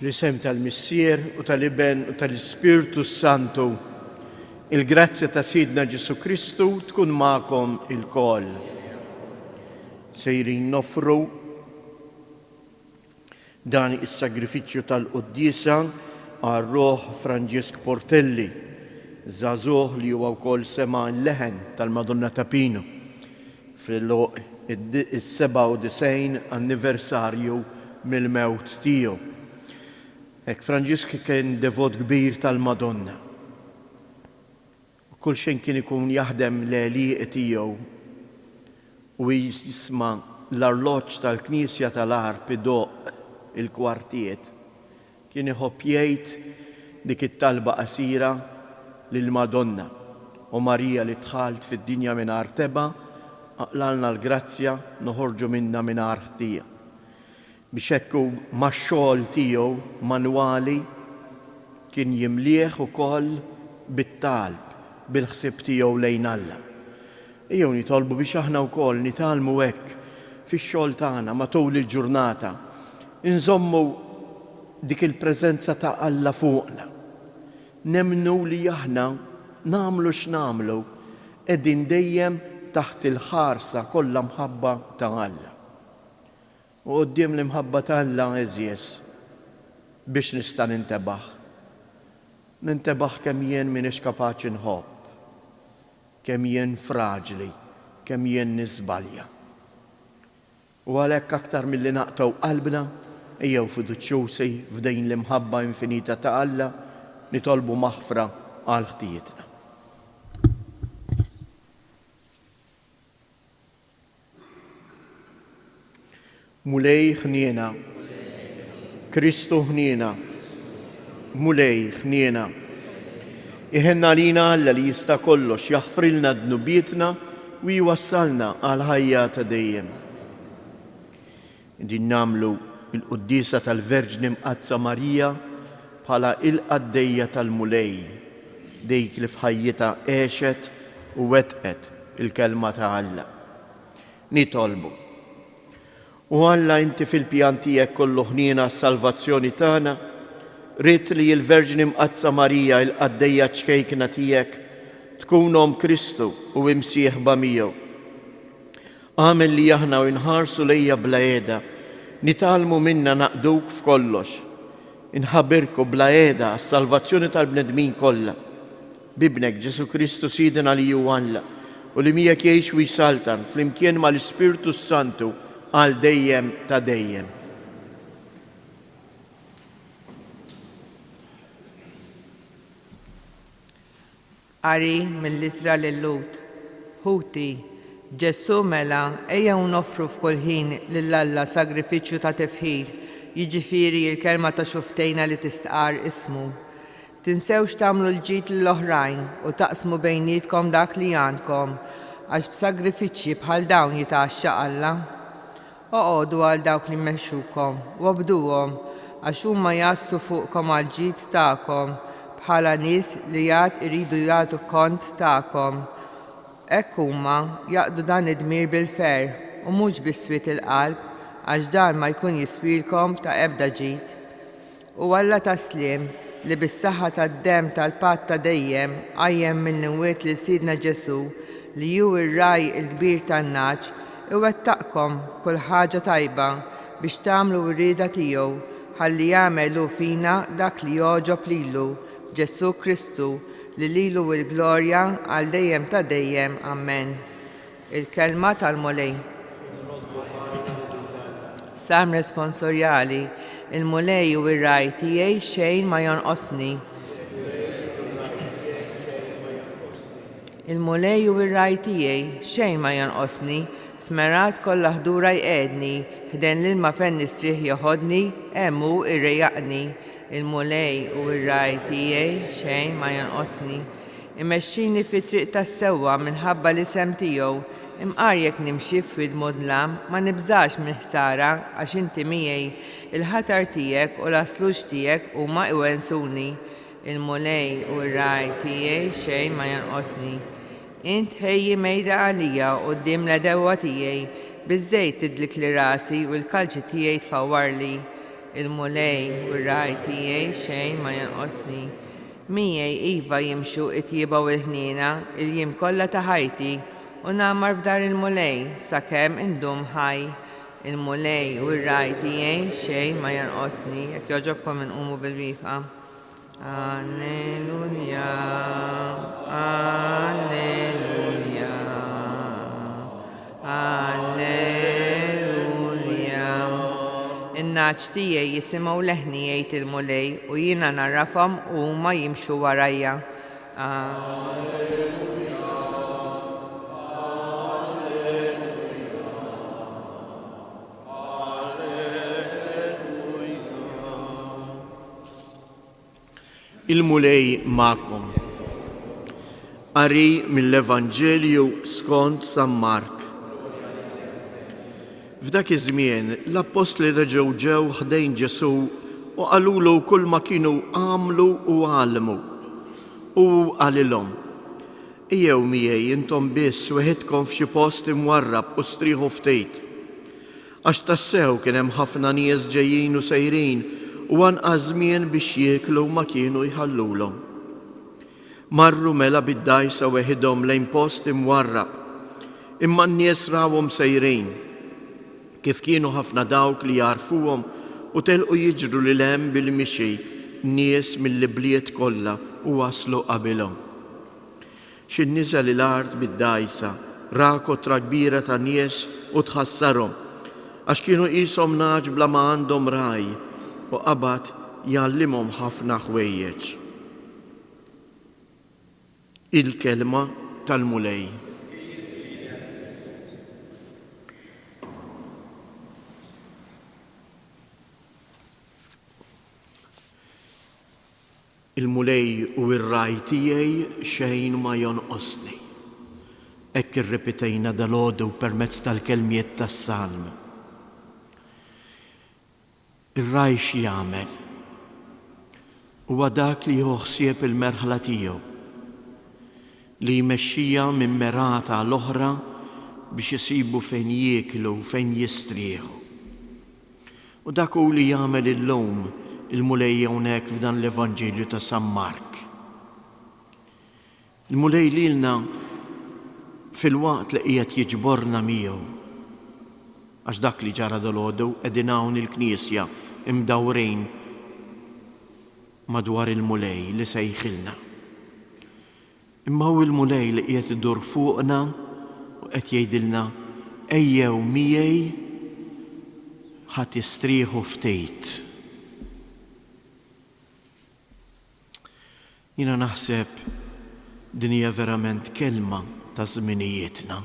L-isem tal-Missier u tal-Iben u tal-Ispirtu Santu, il-grazzja ta' Sidna Ġesu Kristu tkun magħkom il-koll. Sejrin nofru dan is-sagrifiċċju tal-Qudiesa għar-Roħ Franġisk Portelli, żagħżugħ li huwa wkoll sema' l-leħen tal-Madonna ta' Pino fil-97 anniversarju mill-mewt tiegħu. Hekk Franġisk kien devot kbir tal-Madonna. Kull xejn kien ikun jaħdem l-għelieq tiegħu u jisma' l-arloġġ tal-Knisja tal-Arp idoqq il-kwartiet. Kien iħobb jgħid dik it-talba qasira lill-Madonna u Marija li dħalt fid-dinja mingħajr teba' aqlalna l-grazzja noħorġu minnha mingħajr ħtija. Biex hekk max-xogħol tiegħu manwali kien jimlieħ ukoll bit-talb, bil-ħsieb tiegħu lejn Alla. Ejjew nitolbu biex aħna wkoll nitalmu hekk fix-xogħol tagħna matul il-ġurnata, inżommu dik il-preżenza ta' Alla fuqna. Nemmnu li aħna nagħmlu x'nagħmlu qegħdin dejjem taħt il-ħarsa kollha mħabba ta' Alla. U quddiem l-imħabba ta' Alla eżjes biex nista' nintebaħ. Nintebaħ kemm jien m'iniex kapaċi nħobb, kemm jien fraġli, kemm jien nisbalja. U għalhekk aktar milli naqtaw qalbna, ejjew fiduċjużi f'dejn l-imħabba infinita ta' Alla nitolbu maħfra għal ħtijietna. Mulej ħniena, Kristu ħniena, mulej ħniena. Iħenna lina Alla li jista' kollox jaħfrilna dnubietna u jwassalna għal ħajja ta' dejjem. Din nagħmlu il-Qudiesa tal-Verġni Mqazza Marija bħala il-qaddejja tal-mulej, dik li f'ħajjitha għexet u wettqet il-kelma ta' Alla. Nitolbu. U Alla inti fil-pjan tiegħek kollu ħniena s-salvazzjoni tagħna, rid li l-Verġni Mqazza Marija l-qaddejja ċkejkna tiegħek tkun Kristu u imsieħba miegħu. Għamel li aħna u nħarsu lejja bla qiegħda, nitalmu minna naqduk f'kollox, inħabbirku bla qiegħda għas-salvazzjoni tal-bnedmin kollha. Bibnek Ġesu Kristu Sidna li hu Alla u li miegħek jgħix u jsaltan flimkien mal-Ispirtu Santu għal dejjem ta' dejjem. Qari mill-Ittra lill-Lut. Ħuti, Ġesu mela ejjew noffru f'kull ħin lill-Alla sagrifiċċju ta' tifħir, jiġifieri l-kelma ta' xuftejna li tistqar ismu. Tinsewx tagħmlu l-ġid lill-oħrajn u taqsmu bejnietkom dak li għandkom, għax b'sagrifiċċji bħal dawn jitaxxa Alla. Oqgħodu għal dawk li mmexxukom u obduhom għax huma jassu fuqkom għal ġid tagħkom bħala nies li iridu jagħtu kont tagħkom. Hekk huma jaqdu dan id-dmir bil-fer u mhux bis-swiet il-qalb għax dan ma jkun jiswilkom ta' ebda ġid. U Alla tasliem li bis-saħħa tad-demm tal-patt ta' dejjem għajjem mill-imwiet lil Sidna Ġesu li hu r-raj il-kbir tan-naġġ iwettaqkom kull ħaġa tajba biex tagħmlu r-rieda tiegħu ħalli jagħmel hu fina dak li jogħġob lilu, Ġesu Kristu, li lilu l-glorja għal dejjem ta' dejjem. Amen. Il-kelma tal-mulej. Sam responsorjali, il-mulej u r-raj tiegħi xejn ma jonqosni. Il-mulej u r-raj tiegħi xejn ma jonqosni. F'merat kollha ħdura jqedni, ħden l-ilma fejn nistrieħ joħodni, hemm hu irrejjaqni. Il-mulej u r-raj tiegħi xejn ma jonqosni. Imexxini fit-triq tas-sewwa minħabba l-isem tiegħu, imqarjek nimxi f'wid modlam, ma nibżax minn ħsara għax inti miegħi, il-ħatar tiegħek u l-asluġ tiegħek huma iwensuni. Il-mulej u r-raj tiegħi xejn ma jonqosni. Int ħejji mejda għalija quddiem l-edewwa tiegħi, biż-żejt tidlik li rasi u l-kalċi tiegħi tfawwarli. il-mulej u r-raj tiegħi xejn ma jonqosni. Miegħi iva jimxu it-tjieba u l-ħniena il-jiem kollha ta' ħajti u nagħmar f'dar il-mulej sakemm indum ħaj. Il-mulej u r-raj tiegħi xejn ma jonqosni. Jekk jogħġobkom inqumu bil-wieqfa. Alleluja, alleluja, alleluja. In-naċ tiegħi jisimgħu leħni jgħid il-mulej u jiena narrafhom u huma jimxu warajja. Il-mulej ma'kom. Qari mill-Evanġelju skont San Mark. F'dak iż-żmien l-apostli reġgħu ġew ħdejn Ġesu u qalulu kull ma kienu għamlu u għallmu. U qalilhom: ejjew miegħi intom biss weħidkom f'xi post imwarrab u strieħu ftit. Għax tassew kien hemm ħafna nies ġejjin u sejrin u anqas żmien biex jieklu ma kienu jħallulhom. Marru mela bid-dgħajsa weħidhom lejn post imwarrab, imma n-nies rawhom sejrin. Kif kienu ħafna dawk li jarfuhom u telqu jiġru lil hemm bil-mixi nies mill-bliet kollha u waslu qabilhom. Xi niżel l-art bid-dgħajsa ra kotra kbira ta' nies u tħassarhom għax kienu qishom naġbla ma għandhom raj u qabad jgħallimhom ħafna ħwejjeġ. Il-kelma tal-mulej. Il-mulej u r-raj tiegħi xejn ma jonqosni. Hekk irrepetejna dalgħodu permezz tal-kelmiet tas-salm. Ir-raj x'jagħmel? Huwa dak li jieħu ħsieb il-merħla tiegħu, li jmexxija minn merata l-oħra biex isibu fejn jieklu fejn jistrieħu. U dak hu li jagħmel illum il-mulej hawnhekk f'dan l-Evanġelju ta' San Mark. Il-mulej lilna fil-waqt li qiegħed jiġborna miegħu għax dak li ġara dalgħodu qegħdin hawn il-Knisja imdawrejn madwar il-mulej li sejħilna. Imma hu il-mulej li qiegħed idur fuqna u qed jgħidilna ejjew miegħi ħadd istrieħu ftit. Jiena naħseb din hija verament kelma ta' żminijietna.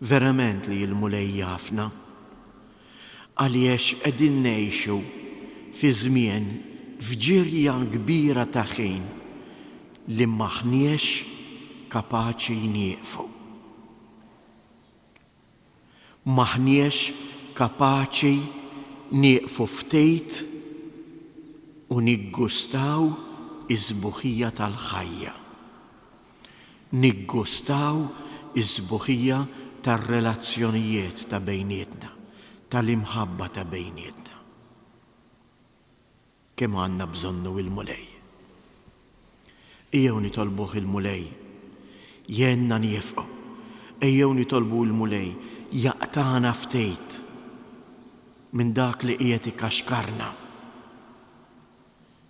Verament li l-mulej jafna għaliex qegħdin ngħixu fi żmien f'ġirja kbira ta' ħin li maħniex kapaċi nieqfu. Maħniex kapaċi nieqfu ftit u niggustaw iż-sbuħija tal-ħajja. Niggustaw iż-sbuħija tar-relazzjonijiet ta' bejnietna, tal-imħabba ta' bejnietna. Kemm għandna bżonnu il-mulej. Ejjew nitolbuh il-mulej, jenna nifqu. Ejjew nitolbu il-mulej, jaqtana ftit minn dak li qiegħed ikaxkarna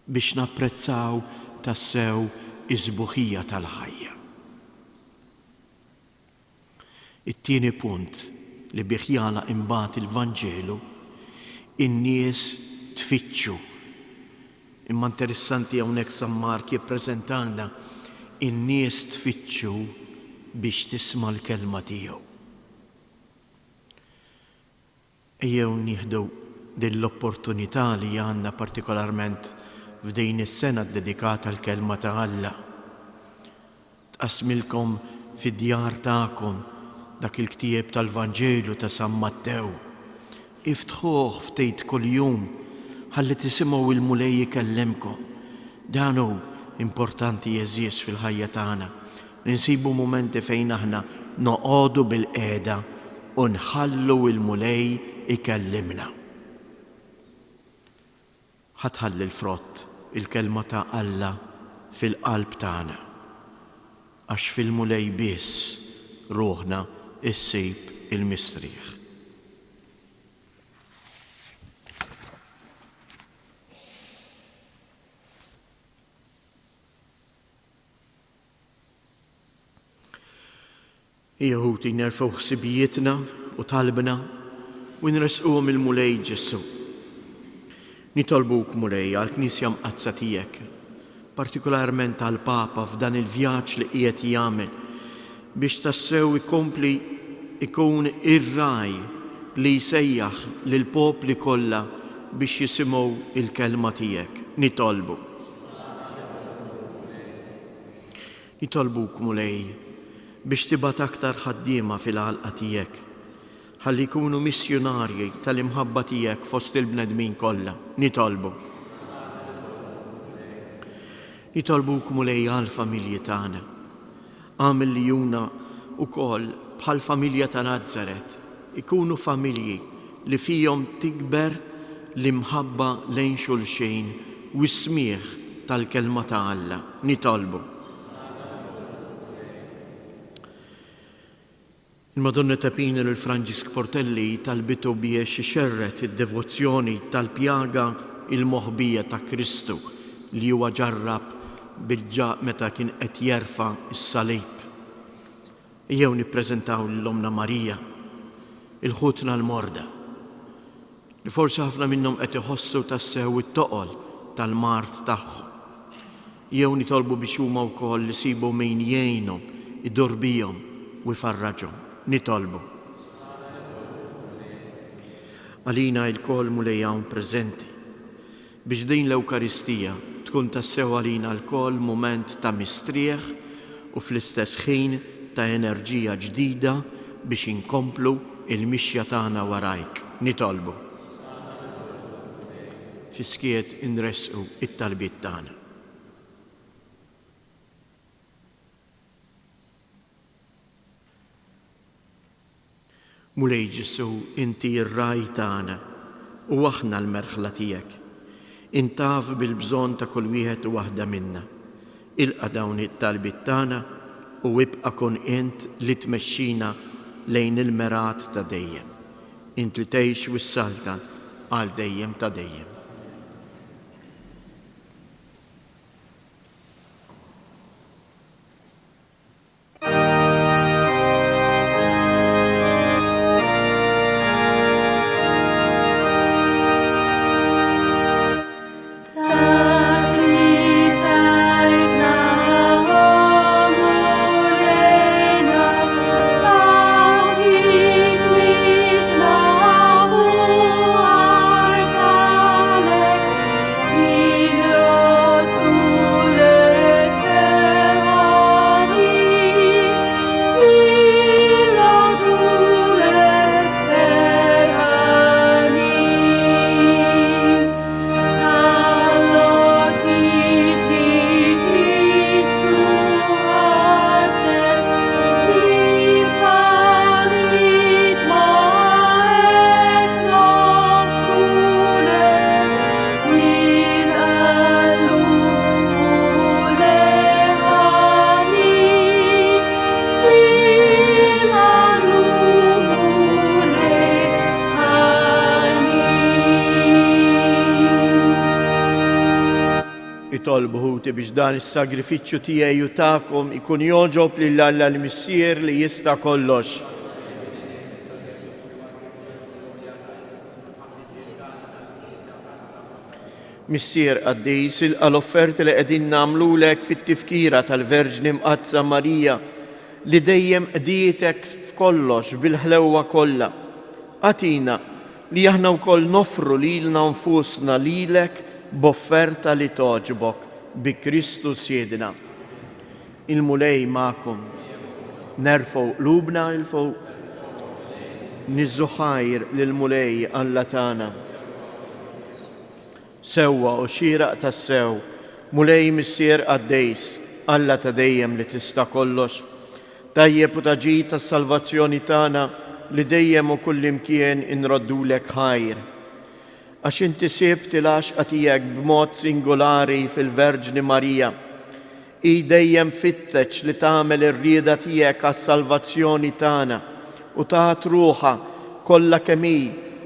biex napprezzaw tassew iż-sbuħija tal-ħajja. It-tieni punt li bih jagħlaq imbagħad il-Vanġelu, in-nies tfittxu. Imma interessanti hawnhekk San Mark jippreżentalna in-nies tfittxu biex tisma' l-kelma tiegħu. Ejjew nieħdu din l-opportunità li għandna partikolarment f'din is-sena dedikata l-kelma ta' Alla. Tqasmilkom fid-djar tagħkom dak il-ktieb tal-Vanġelu ta' San Mattew. Iftħuh ftit kuljum ħalli tisimgħu il-mulej jikellimkom. Dan hu importanti jeżies fil-ħajja tagħna. Ninsibu mumenti fejn aħna noqogħdu bil-qiegħda u nħallu il-mulej ikellimna. ħatħalli l-frott il-kelma ta' Alla fil-qalb tagħna. Għax fil-mulej biss ruħna issib il-mistrieħ. Jeħuti nerfgħu ħsibijietna u talbna u nresquhom il-mulej Ġesu. Nitolbuk mulej għall-Knisja mqazza tiegħek, partikolarment għall-Papa f'dan il-vjaġġ li qiegħed jagħmel biex tassew ikompli ikun ir-raj li jsejjaħ lill-popli kollha biex jisimgħu il-kelma tiegħek. Nitolbuk mulej biex tibgħat aktar ħaddiema fil-għalqa tiegħek, ħalli jkunu missjonarji tal-imħabba tiegħek fost il-bnedmin kollha. Nitolbuk mulej għall-familji tagħna. Għamel li juna wkoll bħal familja ta' Nażaret ikunu familji li fihom tikber l-imħabba lejn xulxejn u s-smieħ tal-kelma ta' Alla. Nitolbu. Il-Madonna Tapina lil Franġisk Portelli talbitu biex ixerret id-devozzjoni tal-pjaga il-moħbija ta' Kristu li huwa ġarrab bil-ġaq meta kien qed jerfa' is-salib. Jew nippreżentaw l-Omna Marija, il-ħutna l-morda, li forsi ħafna minnhom qed iħossu tassew it-toqol tal-mart tagħhom. Jew nitolbu biex huma wkoll isibu min jgħinhom, idur bihom u jfarraġhom. Nitolbu. Għalina il-kol mulej hawn preżenti biex din l-Ewkaristija tkun tassew għalina l-kol mument ta' mistrieħ u fl-istess ħin ta' enerġija ġdida biex inkomplu il-mixja tagħna warajk. Nitolbu. Fiskiet inresqu it-talbiet tagħna. Mulej Ġesu, inti r-raj tagħna u aħna l-merħla tiegħek. Intaf bil-bżonn ta' kull wieħed u waħda minna. Ilqa' dawn it-talbiet tagħna u ibqa' kun int li tmexxina lejn il-merat ta' dejjem. Int li tgħix wis-saltan għal dejjem ta' dejjem. Nitolbu ħuti biex dan is-sagrifiċċju tiegħi u tagħkom ikun joġob lil Alla l-Missier li jista' kollox. Missier Qaddis, ilqa' l-offerti li qegħdin nagħmlulek fit-tifkira tal-Verġni Mqazza Marija li dejjem qdietek f'kollox bil-ħlewwa kollha. Għatina li aħna wkoll nofru lilna nfusna lilek b'offerta li toġbok bi Kristu Siedna. Il-mulej magħkom. Nerfgħu qlubna il fuq. Niżżuħajr lill-mulej Alla tagħna. Sewwa u xieraq tas-sew, mulej Missier Qaddis, Alla ta' dejjem li tista' kollox. Tajjeb u taġid tas-salvazzjoni tagħna li dejjem u kullimkien inroddulek ħajr. għax inti sibt il-għaxqa tiegħek b'mod singolari fil-Verġni Marija. I dejjem fittex li tagħmel ir-rieda tiegħek għas-salvazzjoni tagħna u taħt ruħha kollha kemm hi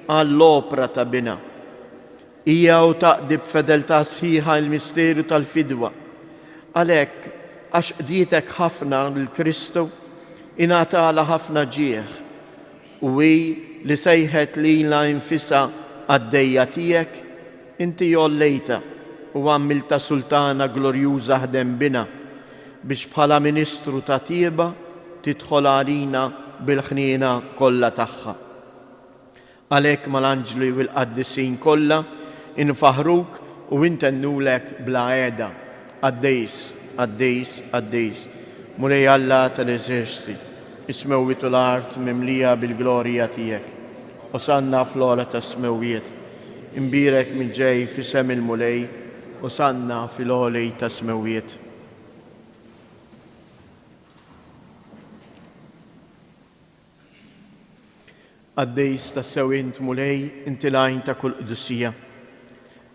għall-opra ta' bina. Hija u taqdi b'fedeltà sħiħa l-misterju tal-fidwa. Għalhekk għax qdietek ħafna lill-Kristu ingħatala ħafna ġieħ u hi li sejħet lilha infisha għaddejja tiegħek inti jollejta u għamilta sultana glorjuża ħdem bina biex bħala ministru ta' tieba tidħol għalina bil-ħniena kollha tagħha. Għalhekk mal-anġli u l-qaddisin kollha infaħruk u intennulek bla għeda. Għaddejs, għaddejs, għaddejs. Mulej Alla tal-eżerċiti, ismewwitu l-art mimlija bil-glorja tiegħek. Osanna fl-ola ta' smewiet, imbirek mill-ġej fi sem il-mulej, osanna fil-olej ta' smewiet. Għaddejs ta' sewint mulej, inti lajn ta' kull qdusija.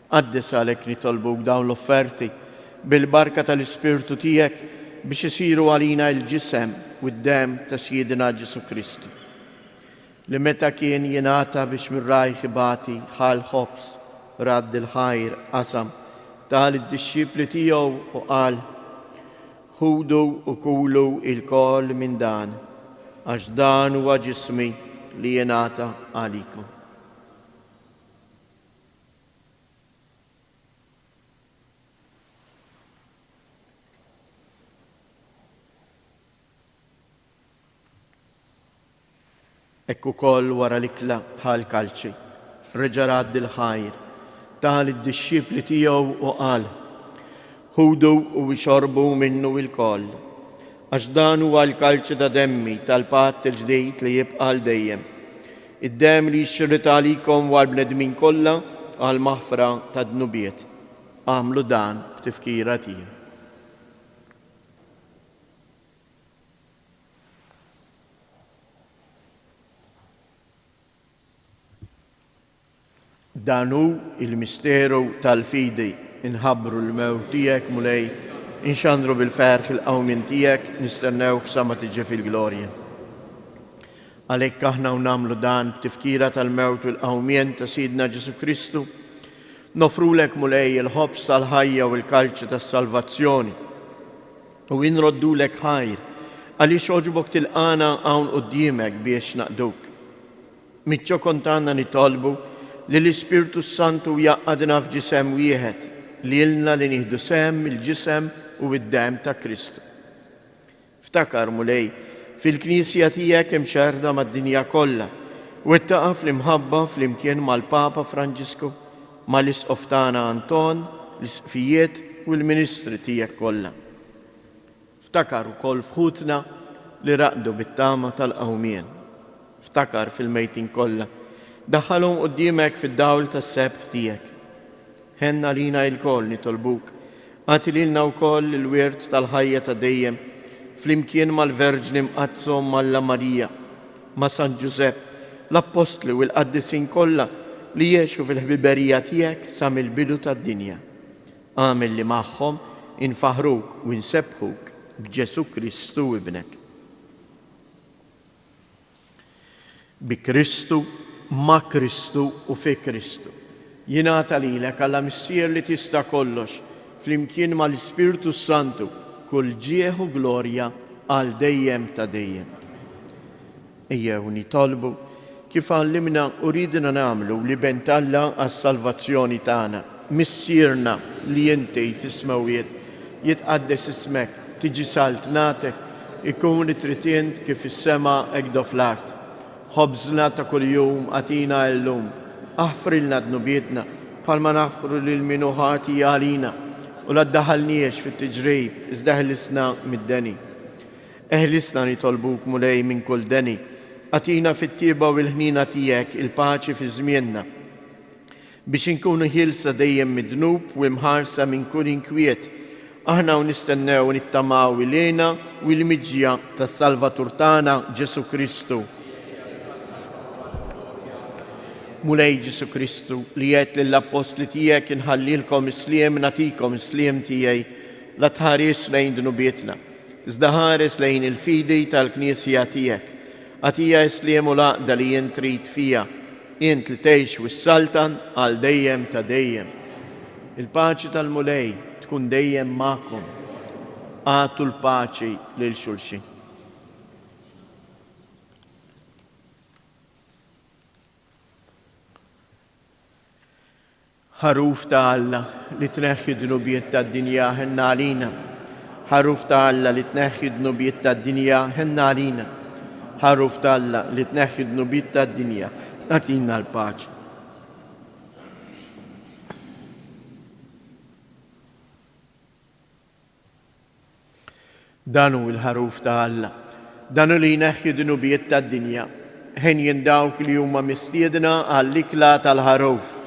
Għaddis għalek nitolbuk dawn l-offerti bil-barka tal-Ispirtu tijek biex isiru għalina il-ġisem u d-dem ta' Sjedina Ġesu Kristu. Li meta kien jingħata biex mir-raj ħibati ħal ħobs radd il-ħajr qasam tal id-dixxipli tiegħu u qal ħudu u kulu il-kol minn dan għax dan huwa ġismi li jingħata għalikom. Ekku koll wara l-ikla bħal kalċi, reġa' radd il-ħajr, tal id-dixxipli tiegħu u qal ħudu u xorbu minnu il-koll, għax dan huwa l-kalċi ta' demmi tal-patt il-ġdid li jibqa' l dejjem. Id-dem li jxirrit għalikom u għall-bnedmin kollha għall-maħfra ta' dnubiet. Għamlu dan b'tifkira tiegħu. Danu il-misteru tal-fidi inħabru l-mewt tiegħek mulej, inxandru bil-ferħ il-qawmien tiegħek, nistennewk sa ma tiġi fil-glorja. Għalhekk aħna nagħmlu dan b'tifkira tal-mewt u l-qawmien ta' Sidna Ġesu Kristu, nofrulek mulej il-ħobs tal-ħajja u l-kalċi tas-salvazzjoni u inroddulek ħajr għaliex oġbok tilqana hawn quddiemek biex naqduk. Miċċo kontanna nitolbu li l-Ispirtu Santu jaqadna f'ġisem wieħed li ilna li nieħdu sem il-ġisem u id-dem ta' Kristu. Ftakar mulej fil-Knisja tiegħek imxerda mad-dinja kollha u ittaqa' fl-imħabba fl-imkien mal-Papa Franġisku, mal-Isqoftana Anton, l-Isqfijiet u l-Ministri tiegħek kollha. Ftakar ukoll fħutna li raqdu bit-tama tal-qawmien. Ftakar fil-mejtin kollha. Daħħalhom quddiemek fid-dawl tas-sebħ tiegħek. Ħenna lina l-koll nitolbuk, għati lilna wkoll il-wirt tal-ħajja ta' dejjem, flimkien mal-Verġni mqazzom Malla Marija, ma' San Ġusepp, l-Apostli u l-Qaddisin kollha li jgħixu fil-ħbiberija tiegħek sa mill-bidu tad-dinja. Għamel li magħhom infaħruk u nsebħuk b'Ġesu Kristu ibnek. Bi Kristu, ma' Kristu u fi Kristu. Jingħata lilek għalla missier li tista' kollox, flimkien mal-Ispirtu Santu, kull ġieħ u glorja għal dejjem ta' dejjem. Ejjew nitolbu kif għallimna u ridna nagħmlu li bentalla għas-salvazzjoni tagħna. Missierna li inti fis-smawiet jitqaddes ismek, tiġi saltnatek, ikun tritient kif is-sema hekk fl-art. Ħobżna ta' kuljum għatina llum, aħfrilna dnubietna bħalma naħfru lil minu ħati għalina u la ddaħalniex fit-tiġrif iżda ħlisna mid-deni. Eħlisna nitolbuk mulej minn kull deni, għatina fit-tieba u l-ħnina tiegħek il-paċi fi żmienna biex inkunu ħilsa dejjem mid-dnub u imħarsa minn kull inkwiet. Aħna u nistennew nittamaw ilejna u l-miġja tas-Salvatur tagħna Ġesu Kristu. mulej Ġesu Kristu li jgħid lill-apostli tiegħek inħallilkom isliem nagħtikom isliem tiegħi la tħares lejn dunubietna, iżda ħares lejn il-fidi tal-Knisja tiegħek. Għatija isliem u laqda li jien trid fija, int li tgħix wis-saltan għal dejjem ta' dejjem. Il-paċi tal-mulej tkun dejjem magħkom. Għatu l-paċi lil xulxin. ħaruf ta' Alla li tneħħi d-dnubiet tad-dinja ħenna għalina. ħaruf ta' Alla li tneħħi d-dnubiet tad-dinja ħenna għalina. ħaruf ta' Alla li tneħħi d-dnubiet tad-dinja nagħtina l-paċi. Danu il-ħaruf ta' Alla, danu li jneħħi d-dnubiet tad-dinja ħen jindawk li huma mistiedna għall-ikla tal-ħaruf.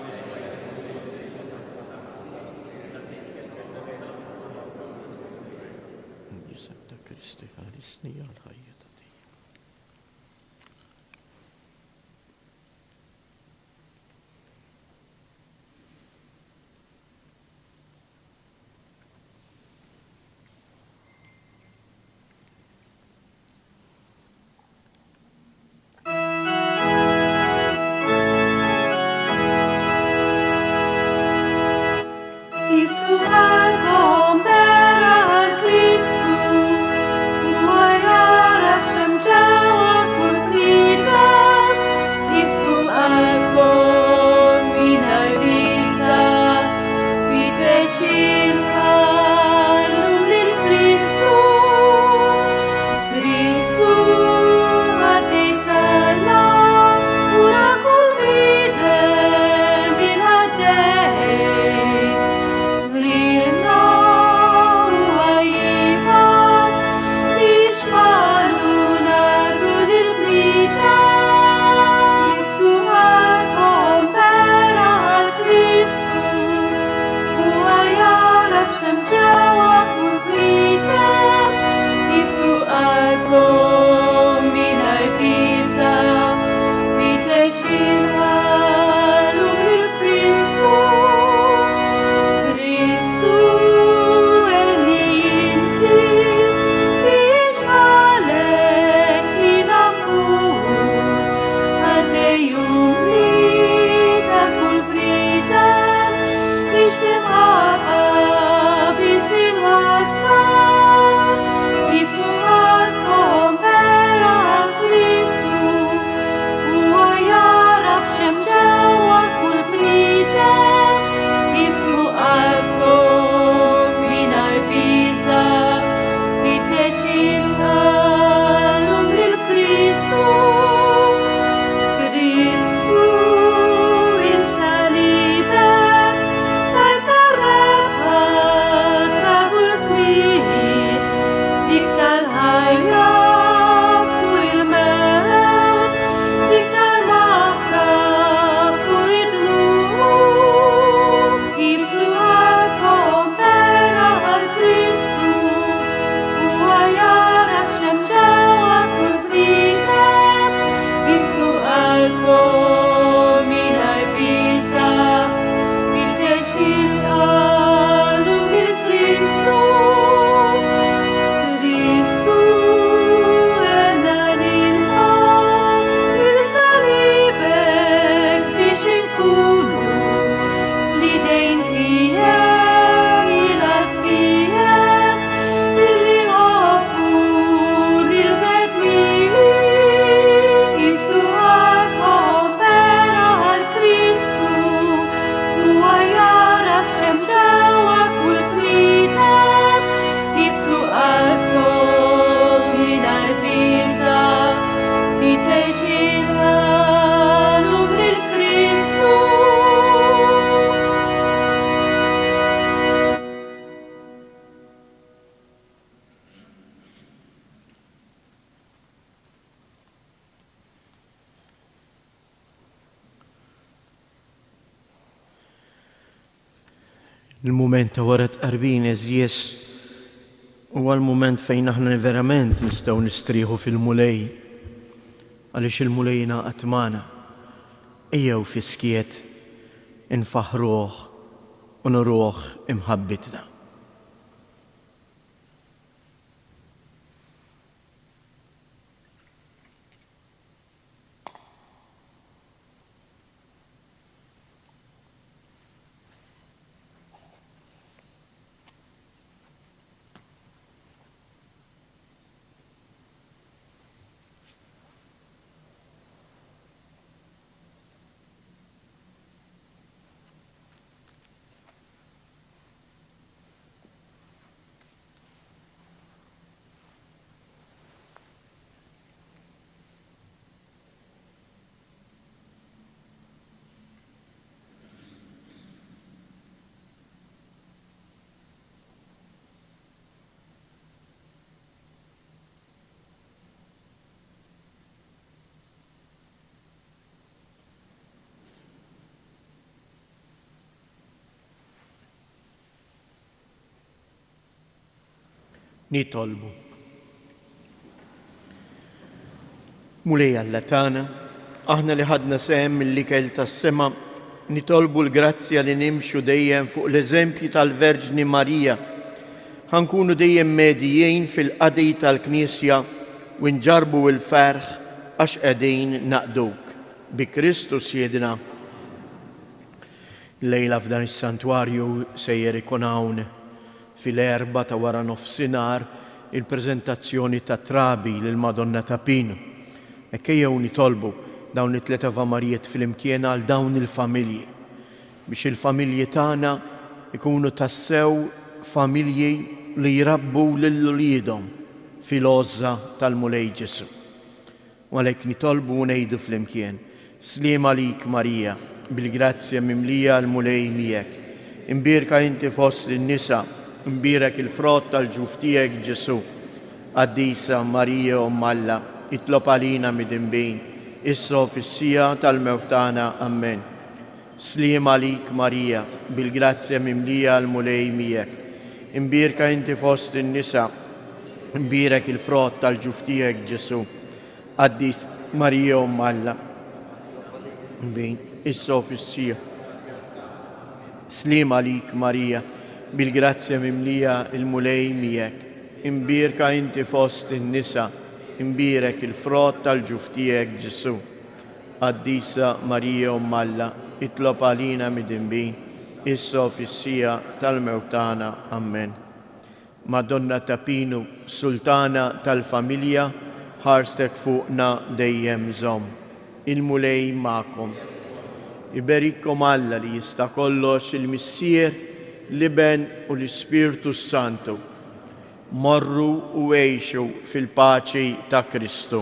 Il-moment ta' wara tqarbin eżjes huwa l-moment fejn aħna verament nistgħu nistrieħu fil-mulej għaliex il-mulej jingħaqad magħna. ejjew fiskiet infaħruh u nuruh imħabbitna. Nitolbu. Mulej Alla tagħna, aħna li ħadna sehem mill-ikel tas-sema, nitolbu l-grazzja li nimxu dejjem fuq l-eżempju tal-Verġni Marija, ħankunu dejjem medijin fil-qadej tal-Knisja u nġarbu l-ferħ għax qegħdin naqduk bi Kristus Jedna. Lejla f'dan is-santwarju sejjer ikun hawn fil-erba ta' wara nofsinhar il-preżentazzjoni ta' trabi lil Madonna ta' Pino. Ejjew nitolbu dawn it-tliet Ava Marijiet flimkien għal dawn il-familji biex il-familji tagħna ikunu tassew familji li jrabbu lil uliedhom fil-għoża tal-Mulej Ġesu. U għalhekk nitolbu u ngħidu flimkien: Sliem għalik Marija, bil-grazzja mimlija l-Mulej miegħek. Imbierka inti fost in-nisa, imbierek il-frott tal-ġuf tiegħek Ġesu. Qaddisa Marija Umm Alla, itlob għalina mid-inbin, issa fis-sija tal-mewt tagħna. Amen. Sliem għalik Marija, bil-grazzja mimlija l-Mulej miegħek. Imbierka inti fost in-nisa, imbierek il-frott tal-ġuf tiegħek Ġesu. Qaddis Marija Umm Alla, issa fis-sija. Sliem għalik Marija, bil-grazzja mimlija il-Mulej miegħek. Imbierka inti fost in-nisa, imbierek il-frott tal-ġuf tiegħek Ġesu. Qaddisa Marija Umm Alla, itlob għalina mid-inbin, issa fis-sija tal-mewt tagħna. Amen. Madonna ta' Pino, Sultana tal-familja, ħarstek fuqna dejjem żomm. Il-Mulej magħkom. Iberikkom Alla li jista' kollox, il-Missier, l-Iben u l-Ispirtu Santu. Morru u għejxu fil-paċi ta' Kristu.